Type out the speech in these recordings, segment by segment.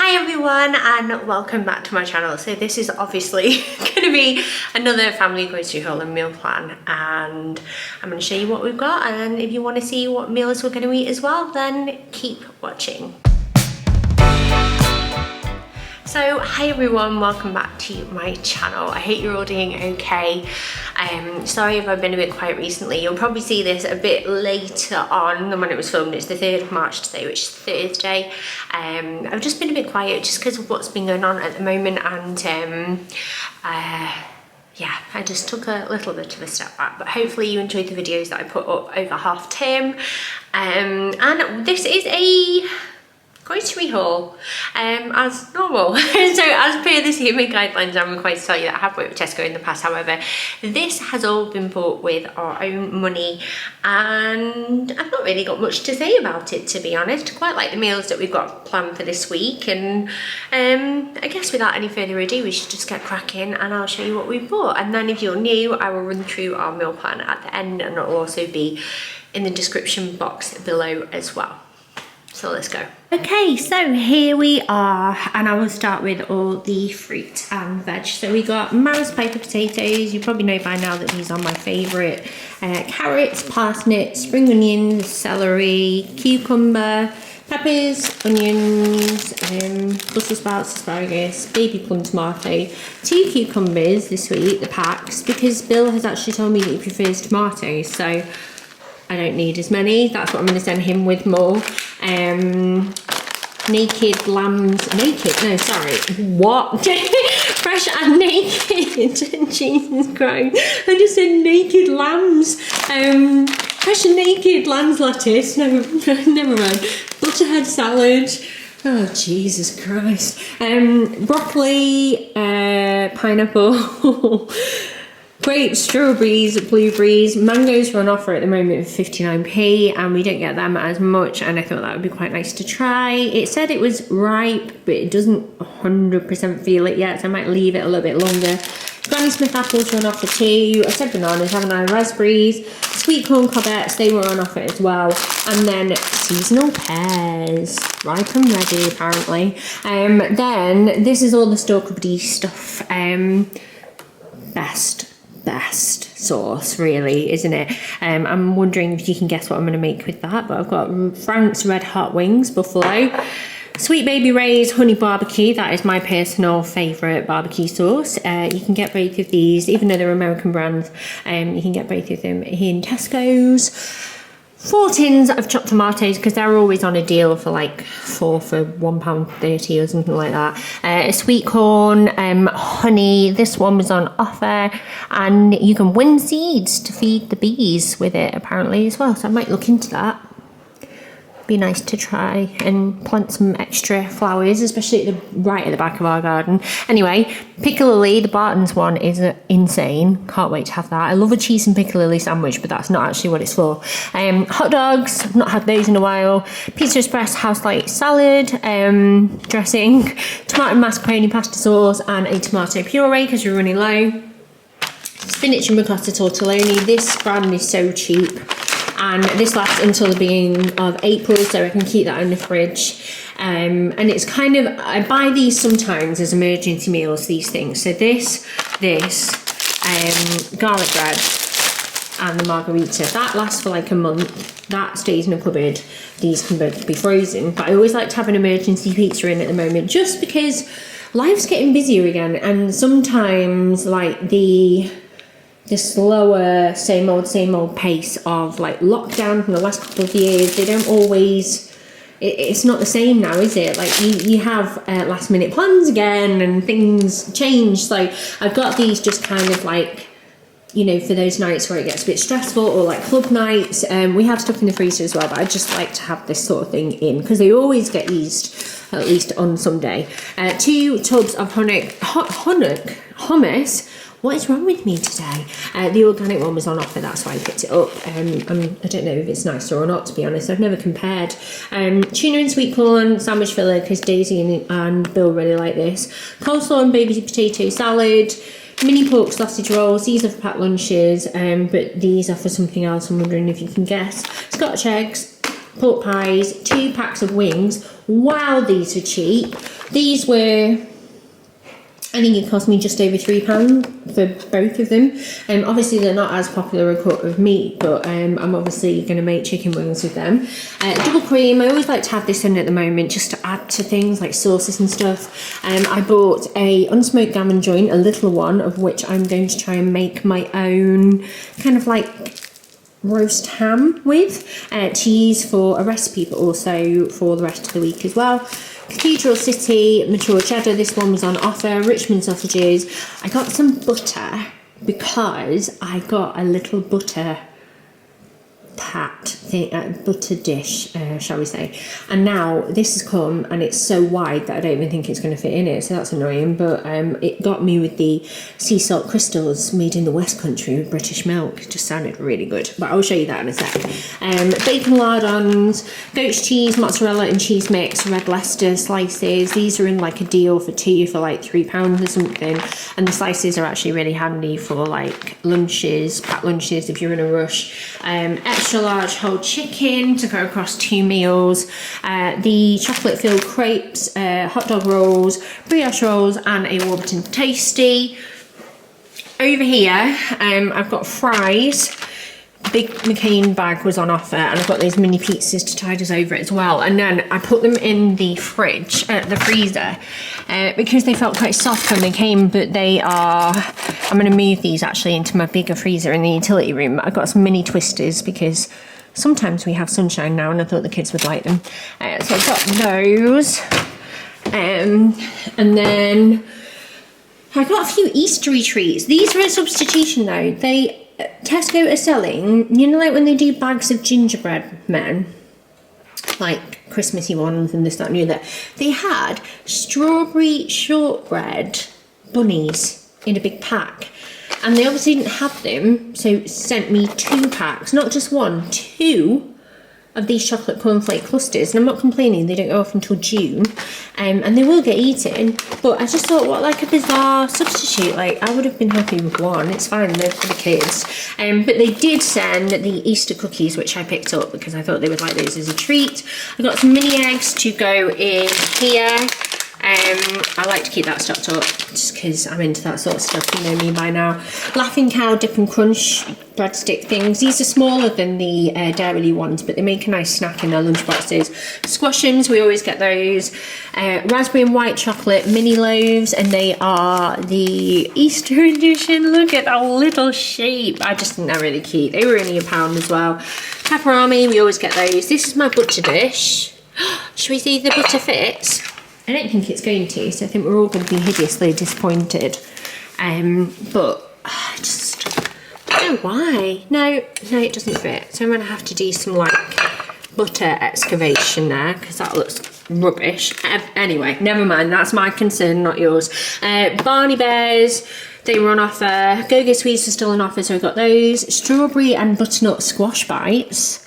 Hi everyone and welcome back to my channel. So this is obviously going to be another family grocery haul and meal plan, and I'm going to show you what we've got, and if you want to see what meals we're going to eat as well, then keep watching. So hi everyone, welcome back to my channel. I hope you're all doing okay. Sorry if I've been a bit quiet recently. You'll probably see this a bit later on than when it was filmed. It's the 3rd of March today, which is Thursday. I've just been a bit quiet just because of what's been going on at the moment, and yeah, I just took a little bit of a step back, but hopefully you enjoyed the videos that I put up over half term. And this is a grocery haul as normal. So as per the CMA guidelines, I'm required to tell you that I have worked with Tesco in the past. However, this has all been bought with our own money, and I've not really got much to say about it, to be honest. Quite like the meals that we've got planned for this week, and I guess without any further ado, we should just get cracking and I'll show you what we've bought. And then if you're new, I will run through our meal plan at the end, and it'll also be in the description box below as well. So let's go. Okay, so here we are, and I will start with all the fruit and veg. So we got Maris Piper potatoes. You probably know by now that these are my favourite. Carrots, parsnips, spring onions, celery, cucumber, peppers, onions, Brussels sprouts, asparagus, baby plum tomato, 2 cucumbers this week, the packs, because Bill has actually told me that he prefers tomatoes, so I don't need as many. That's what I'm going to send him with more. Naked lambs, no, sorry, what? Fresh and naked, Jesus Christ, I just said naked lambs. Fresh and naked lambs lettuce, never mind. Butterhead salad, oh Jesus Christ. Broccoli, pineapple, grapes, strawberries, blueberries, mangoes are on offer at the moment for 59p, and we don't get them as much, and I thought that would be quite nice to try. It said it was ripe, but it doesn't 100% feel it yet, so I might leave it a little bit longer. Granny Smith apples are on offer too. I said bananas, haven't I? Raspberries, sweet corn cobbetts, they were on offer as well. And then seasonal pears, ripe and ready apparently. Then this is all the store cupboardy stuff. Best sauce, really, isn't it? I'm wondering if you can guess what I'm going to make with that, but I've got Frank's Red Hot Wings, Buffalo, Sweet Baby Ray's Honey Barbecue. That is my personal favourite barbecue sauce. You can get both of these, even though they're American brands, you can get both of them in Tesco's. 4 tins of chopped tomatoes, because they're always on a deal for like 4 for £1.30 or something like that. Sweet corn, honey, this one was on offer, and you can win seeds to feed the bees with it apparently as well, so I might look into that. Be nice to try and plant some extra flowers, especially right at the back of our garden. Anyway, piccalilli, the Barton's one, is insane. Can't wait to have that. I love a cheese and piccalilli sandwich, but that's not actually what it's for. Hot dogs, I've not had those in a while. Pizza Express house light salad, dressing, tomato mascarpone pasta sauce, and a tomato puree because we're running low. Spinach and ricotta tortelloni. This brand is so cheap, and this lasts until the beginning of April, so I can keep that in the fridge. And it's kind of, I buy these sometimes as emergency meals, these things. So this, garlic bread, and the margarita, that lasts for like a month. That stays in a cupboard. These can both be frozen, but I always like to have an emergency pizza in at the moment, just because life's getting busier again, and sometimes like the slower same old pace of like lockdown from the last couple of years, they don't always, it's not the same now, is it? Like you have last minute plans again, and things change. So I've got these just kind of like, you know, for those nights where it gets a bit stressful, or like club nights. We have stuff in the freezer as well, but I just like to have this sort of thing in, because they always get used, at least on some day. 2 tubs of hummus. What is wrong with me today? The organic one was on offer, that's why I picked it up. I don't know if it's nicer or not, to be honest. I've never compared. Tuna and sweet corn sandwich filler, because Daisy and Bill really like this. Coleslaw and baby potato salad. Mini pork sausage rolls. These are for packed lunches, but these are for something else. I'm wondering if you can guess. Scotch eggs, pork pies, 2 packs of wings. Wow, these are cheap. These were, I think it cost me just over £3 for both of them. Obviously they're not as popular a cut of meat, but I'm obviously going to make chicken wings with them. Double cream, I always like to have this in at the moment just to add to things like sauces and stuff. I bought a unsmoked gammon joint, a little one, of which I'm going to try and make my own kind of like roast ham with. Cheese for a recipe, but also for the rest of the week as well. Cathedral City mature cheddar, this one was on offer. Richmond sausages. I got some butter because I got a little butter pat thing, butter dish, shall we say, and now this has come and it's so wide that I don't even think it's going to fit in it, so that's annoying. But it got me with the sea salt crystals made in the West Country with British milk. It just sounded really good, but I'll show you that in a sec. Bacon lardons, goat's cheese, mozzarella and cheese mix, red Leicester slices. These are in like a deal for 2 for like £3 or something, and the slices are actually really handy for like lunches, packed lunches if you're in a rush. Extra large whole chicken to go across 2 meals, the chocolate filled crepes, hot dog rolls, brioche rolls and a Warburton Tasty. Over here I've got fries. Big McCain bag was on offer, and I've got these mini pizzas to tide us over it as well. And then I put them in the fridge, the freezer, because they felt quite soft when they came, but they are, I'm going to move these actually into my bigger freezer in the utility room. I've got some mini twisters because sometimes we have sunshine now and I thought the kids would like them. So I've got those. And then I got a few Eastery treats. These are a substitution though. Tesco are selling, you know, like when they do bags of gingerbread men, like Christmassy ones and this, that and the other, they had strawberry shortbread bunnies in a big pack, and they obviously didn't have them, so sent me 2 packs, not just 1, 2 of these chocolate cornflake clusters. And I'm not complaining, they don't go off until June, and they will get eaten, but I just thought, what like a bizarre substitute. Like, I would have been happy with 1, it's fine, they're for the kids. But they did send the Easter cookies, which I picked up because I thought they would like those as a treat. I got some mini eggs to go in here. I like to keep that stocked up just because I'm into that sort of stuff, you know me by now. Laughing Cow Dip and Crunch breadstick things. These are smaller than the Dairy ones, but they make a nice snack in their lunchboxes. Squashums, we always get those. Raspberry and white chocolate mini loaves, and they are the Easter edition. Look at that little shape. I just think they're really cute. They were only £1 as well. Pepperami, we always get those. This is my butter dish. Should we see if the butter fits? I don't think it's going to, so I think we're all going to be hideously disappointed. But I don't know why. No, it doesn't fit. So I'm going to have to do some like butter excavation there because that looks rubbish. Anyway, never mind. That's my concern, not yours. Barney Bears, they were on offer. Go-Go Sweets are still on offer, so I got those. Strawberry and butternut squash bites.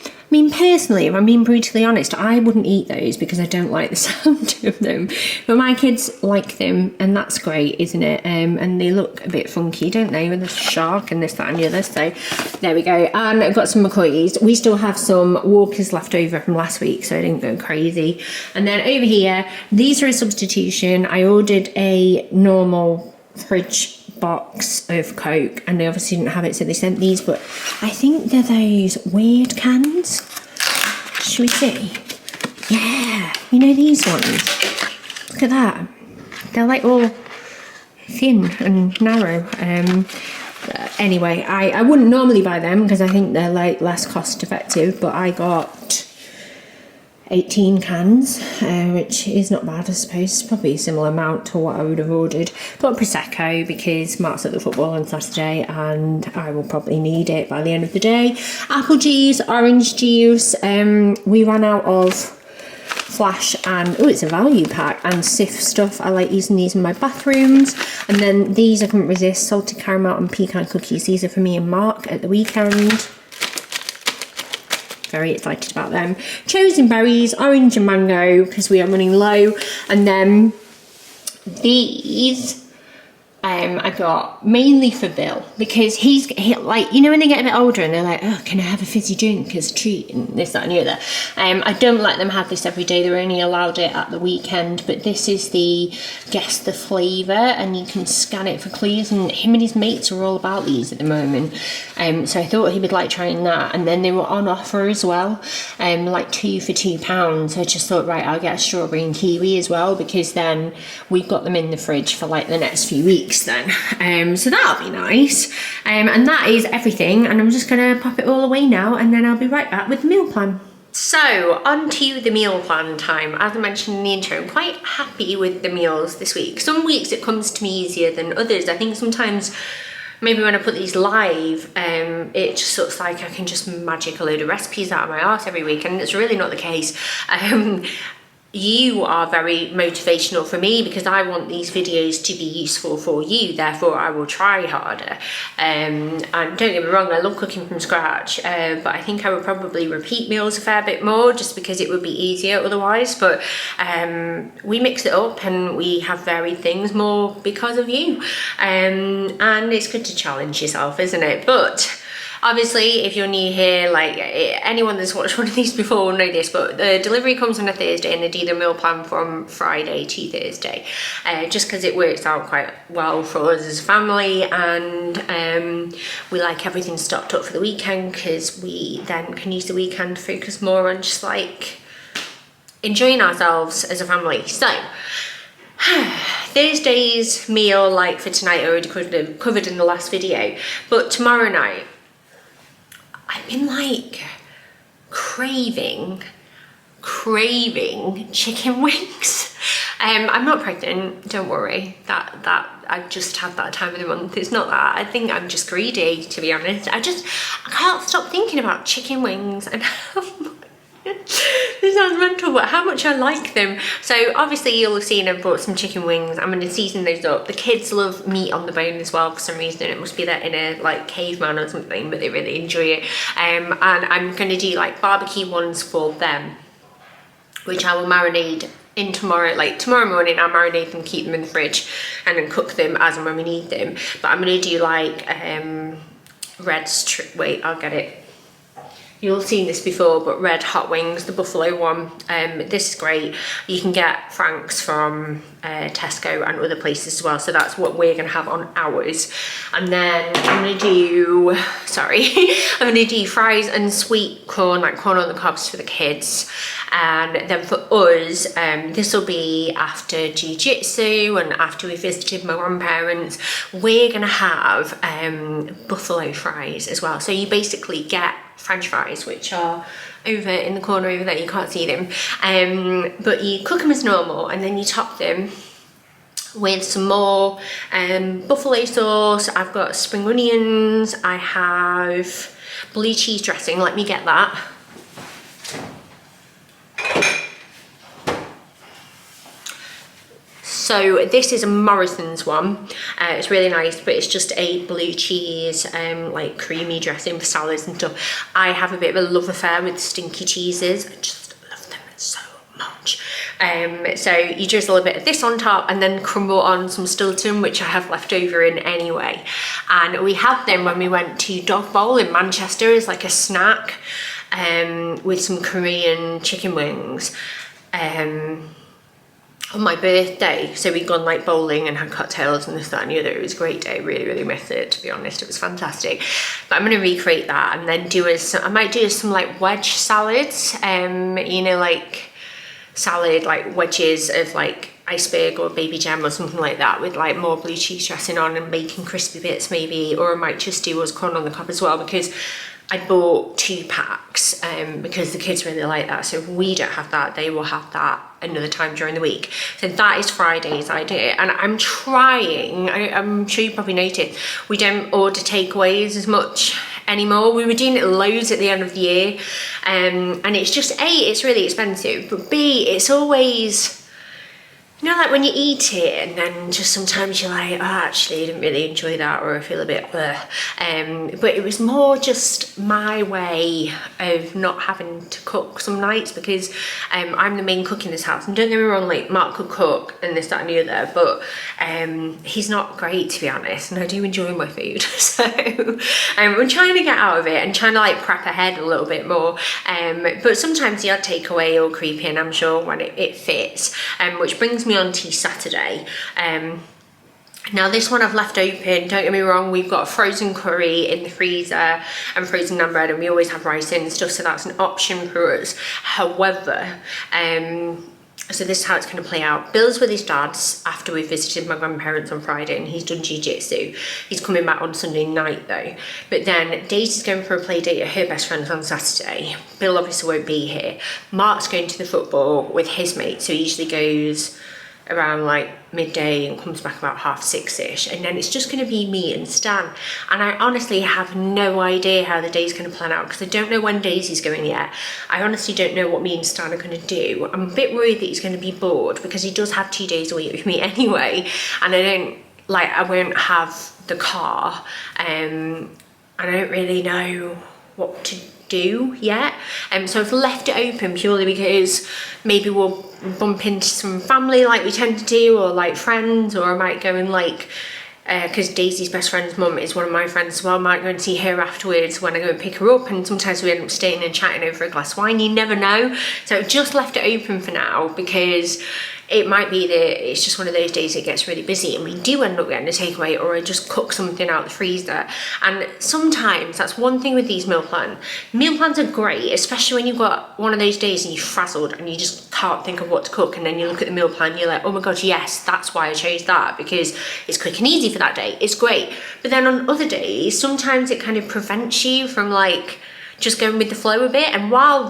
I mean, personally, if I'm being brutally honest, I wouldn't eat those because I don't like the sound of them. But my kids like them, and that's great, isn't it? And they look a bit funky, don't they? With the shark and this, that, and the other. So there we go. And I've got some McCoys. We still have some Walkers left over from last week, so I didn't go crazy. And then over here, these are a substitution. I ordered a normal fridge box of Coke, and they obviously didn't have it, so they sent these, but I think they're those weird cans. Should we see? Yeah, you know these ones? Look at that. They're like all thin and narrow. Anyway, I wouldn't normally buy them because I think they're like less cost effective, but I got 18 cans, which is not bad, I suppose. It's probably a similar amount to what I would have ordered. Got Prosecco because Mark's at the football on Saturday and I will probably need it by the end of the day. Apple juice, orange juice. We ran out of Flash and, oh, it's a value pack, and Sif stuff. I like using these in my bathrooms. And then these I couldn't resist, salted caramel and pecan cookies. These are for me and Mark at the weekend. Very excited about them. Chosen berries, orange and mango because we are running low. And then these I got mainly for Bill, because he like, you know, when they get a bit older and they're like, oh, can I have a fizzy drink as a treat and this, that and the other. I don't let them have this every day. They're only allowed it at the weekend, but this is the guess the flavour, and you can scan it for clues, and him and his mates are all about these at the moment. So I thought he would like trying that, and then they were on offer as well, like 2 for £2. So I just thought, right, I'll get a strawberry and kiwi as well, because then we've got them in the fridge for like the next few weeks then. So that'll be nice. And that is everything, and I'm just gonna pop it all away now, and then I'll be right back with the meal plan. So, on to the meal plan time. As I mentioned in the intro, I'm quite happy with the meals this week. Some weeks it comes to me easier than others. I think sometimes, maybe when I put these live, it just looks like I can just magic a load of recipes out of my arse every week, and it's really not the case. You are very motivational for me, because I want these videos to be useful for you, therefore I will try harder. And don't get me wrong, I love cooking from scratch, but I think I would probably repeat meals a fair bit more, just because it would be easier otherwise. But we mix it up and we have varied things more because of you, and it's good to challenge yourself, isn't it? But obviously, if you're new here, like anyone that's watched one of these before will know this, but the delivery comes on a Thursday and they do the meal plan from Friday to Thursday, just because it works out quite well for us as a family, and we like everything stocked up for the weekend, because we then can use the weekend to focus more on just like enjoying ourselves as a family. So Thursday's meal, like for tonight, I already covered in the last video, but tomorrow night I've been like craving chicken wings. I'm not pregnant, don't worry, that I just had that time of the month. It's not that. I think I'm just greedy, to be honest. I can't stop thinking about chicken wings and this sounds mental, but how much I like them. So obviously you'll have seen I've brought some chicken wings. I'm going to season those up. The kids love meat on the bone as well for some reason. It must be their inner like caveman or something, but they really enjoy it. And I'm going to do like barbecue ones for them, which I will marinate in tomorrow. Like tomorrow morning I'll marinate them, keep them in the fridge, and then cook them as and when we need them. But I'm going to do like wait, I'll get it. You'll have seen this before, but red hot wings, the buffalo one. This is great. You can get Frank's from Tesco and other places as well. So that's what we're gonna have on ours. And then I'm gonna do, I'm gonna do fries and sweet corn, like corn on the cobs for the kids. And then for us, this will be after jiu-jitsu and after we visited my grandparents, we're gonna have buffalo fries as well. So you basically get French fries, which are over in the corner over there, you can't see them, but you cook them as normal, and then you top them with some more buffalo sauce. I've got spring onions, I have blue cheese dressing, let me get that. So this is a Morrison's one. It's really nice, but it's just a blue cheese, like creamy dressing for salads and stuff. I have a bit of a love affair with stinky cheeses. I just love them so much. So you drizzle a bit of this on top and then crumble on some Stilton, which I have left over in anyway. And we had them when we went to Dog Bowl in Manchester as like a snack, with some Korean chicken wings. On my birthday, so we'd gone like bowling and had cocktails and this, that and the other. It was a great day. Really missed it, to be honest. It was fantastic. But I'm going to recreate that and then I might do some like wedge salads, you know, like salad, like wedges of like iceberg or baby gem or something like that, with like more blue cheese dressing on and bacon crispy bits maybe. Or I might just do us corn on the cob as well, because I bought 2 packs because the kids really like that. So if we don't have that, they will have that another time during the week. So that is Friday's idea. And I'm trying, I'm sure you probably noticed, we don't order takeaways as much anymore. We were doing it loads at the end of the year. And it's just, A, it's really expensive, but B, it's always You know, like when you eat it and then just sometimes you're like, oh, actually I didn't really enjoy that, or I feel a bit bleh. But it was more just my way of not having to cook some nights, because I'm the main cook in this house. And don't get me wrong, like Mark could cook and this, that and the other, but he's not great, to be honest, and I do enjoy my food. So I'm trying to get out of it and trying to like prep ahead a little bit more. But sometimes the odd takeaway will creep in, I'm sure, when it fits, which brings me on to Saturday. Now this one I've left open, don't get me wrong, we've got frozen curry in the freezer and frozen naan bread, and we always have rice in and stuff, so that's an option for us. However, so this is how it's going to play out. Bill's with his dad's after we visited my grandparents on Friday, and he's done jiu-jitsu. He's coming back on Sunday night though. But then Daisy's going for a play date at her best friend's on Saturday. Bill obviously won't be here. Mark's going to the football with his mate, so he usually goes around like midday and comes back about 6:30ish, and then it's just going to be me and Stan. And I honestly have no idea how the day's going to plan out, because I don't know when Daisy's going yet. I honestly don't know what me and Stan are going to do. I'm a bit worried that he's going to be bored, because he does have 2 days a week with me anyway, and I won't have the car, and I don't really know what to do yet. So I've left it open purely because maybe we'll bump into some family like we tend to do, or like friends, or I might go and like, because Daisy's best friend's mum is one of my friends as well, I might go and see her afterwards when I go and pick her up, and sometimes we end up staying and chatting over a glass of wine, you never know. So I've just left it open for now, because it might be that it's just one of those days it gets really busy and we do end up getting a takeaway, or I just cook something out the freezer. And sometimes that's one thing with these meal plans. Meal plans are great, especially when you've got one of those days and you're frazzled and you just can't think of what to cook, and then you look at the meal plan and you're like, oh my god, yes, that's why I chose that, because it's quick and easy for that day. It's great. But then on other days, sometimes it kind of prevents you from like just going with the flow a bit. And while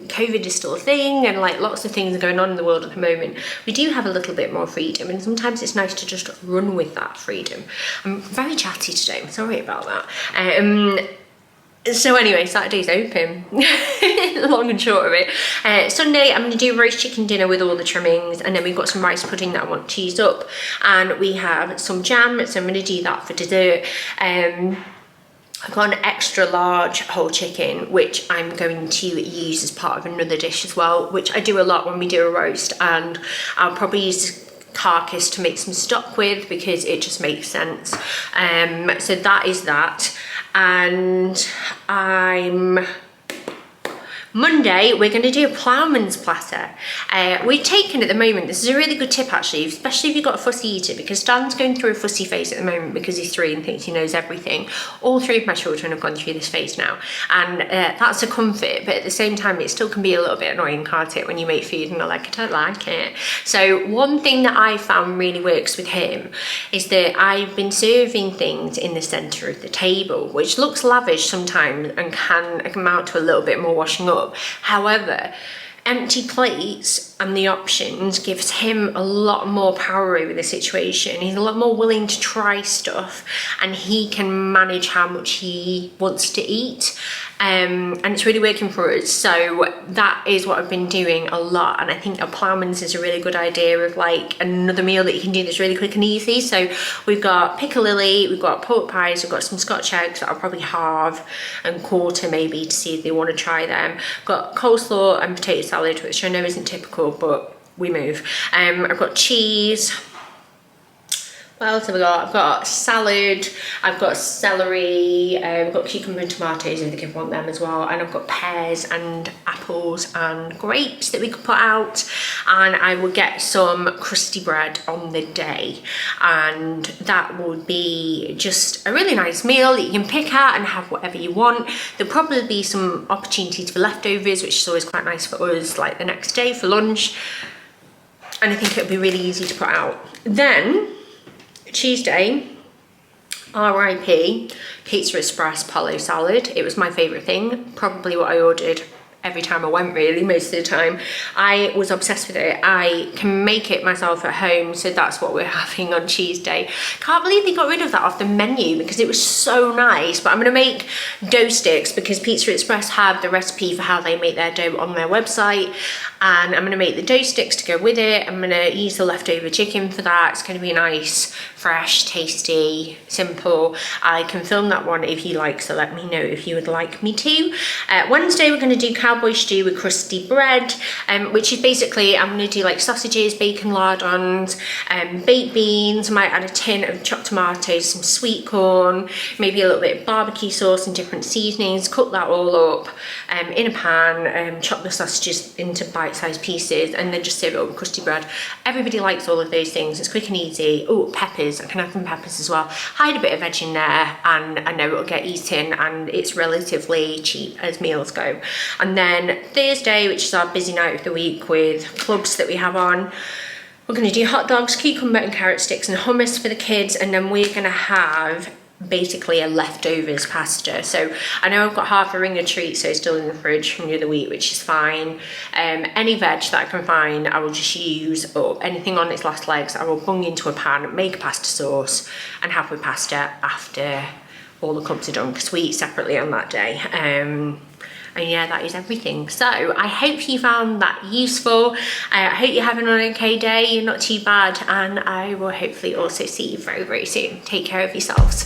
COVID is still a thing and like lots of things are going on in the world at the moment, we do have a little bit more freedom, and sometimes it's nice to just run with that freedom. I'm very chatty today, I'm sorry about that. So anyway, Saturday's open. Long and short of it. Sunday I'm going to do roast chicken dinner with all the trimmings, and then we've got some rice pudding that I want to cheese up, and we have some jam, so I'm going to do that for dessert. I've got an extra large whole chicken, which I'm going to use as part of another dish as well, which I do a lot when we do a roast, and I'll probably use carcass to make some stock with, because it just makes sense. So that is that. And Monday, we're going to do a Ploughman's platter. We've taken at the moment, this is a really good tip actually, especially if you've got a fussy eater, because Stan's going through a fussy phase at the moment because he's 3 and thinks he knows everything. All 3 of my children have gone through this phase now, and that's a comfort, but at the same time it still can be a little bit annoying, can't it, when you make food and they're like, I don't like it. So one thing that I found really works with him is that I've been serving things in the centre of the table, which looks lavish sometimes and can amount to a little bit more washing up. However, empty plates and the options gives him a lot more power over the situation. He's a lot more willing to try stuff, and he can manage how much he wants to eat. And it's really working for us. So that is what I've been doing a lot, and I think a Ploughman's is a really good idea of like another meal that you can do that's really quick and easy. So we've got piccalilli, we've got pork pies, we've got some Scotch eggs that I'll probably halve and quarter maybe to see if they want to try them. I've got coleslaw and potato salad, which I know isn't typical, but we move. I've got cheese. What else have I got? I've got salad, I've got celery, I've got cucumber and tomatoes if the kids want them as well, and I've got pears and apples and grapes that we could put out, and I will get some crusty bread on the day, and that will be just a really nice meal that you can pick at and have whatever you want. There'll probably be some opportunities for leftovers, which is always quite nice for us, like the next day for lunch, and I think it'll be really easy to put out. Then Tuesday, RIP, Pizza Express Pollo Salad. It was my favourite thing, probably what I ordered every time I went, really, most of the time. I was obsessed with it. I can make it myself at home, so that's what we're having on Tuesday. Can't believe they got rid of that off the menu because it was so nice, but I'm going to make dough sticks because Pizza Express have the recipe for how they make their dough on their website. and I'm going to make the dough sticks to go with it. I'm going to use the leftover chicken for that. It's going to be nice, fresh, tasty, simple. I can film that one if you like, so let me know if you would like me to. Wednesday we're going to do Cowboy stew with crusty bread, which is basically, I'm going to do like sausages, bacon lardons, baked beans. I might add a tin of chopped tomatoes, some sweet corn, maybe a little bit of barbecue sauce and different seasonings. Cook that all up in a pan, chop the sausages into bite-sized pieces, and then just serve it up with crusty bread. Everybody likes all of those things. It's quick and easy. Oh, peppers. I can add some peppers as well. Hide a bit of veg in there, and I know it'll get eaten, and it's relatively cheap as meals go. And then Thursday, which is our busy night of the week with clubs that we have on, we're going to do hot dogs, cucumber and carrot sticks and hummus for the kids, and then we're going to have basically a leftovers pasta. So I know I've got half a ring of treats, so still in the fridge from the other week, which is fine. Any veg that I can find, I will just use up. Anything on its last legs, I will bung into a pan, make a pasta sauce, and have with pasta after all the clubs are done, because we eat separately on that day. And yeah, that is everything. So I hope you found that useful. I hope you're having an okay day, not too bad, and I will hopefully also see you very, very soon. Take care of yourselves.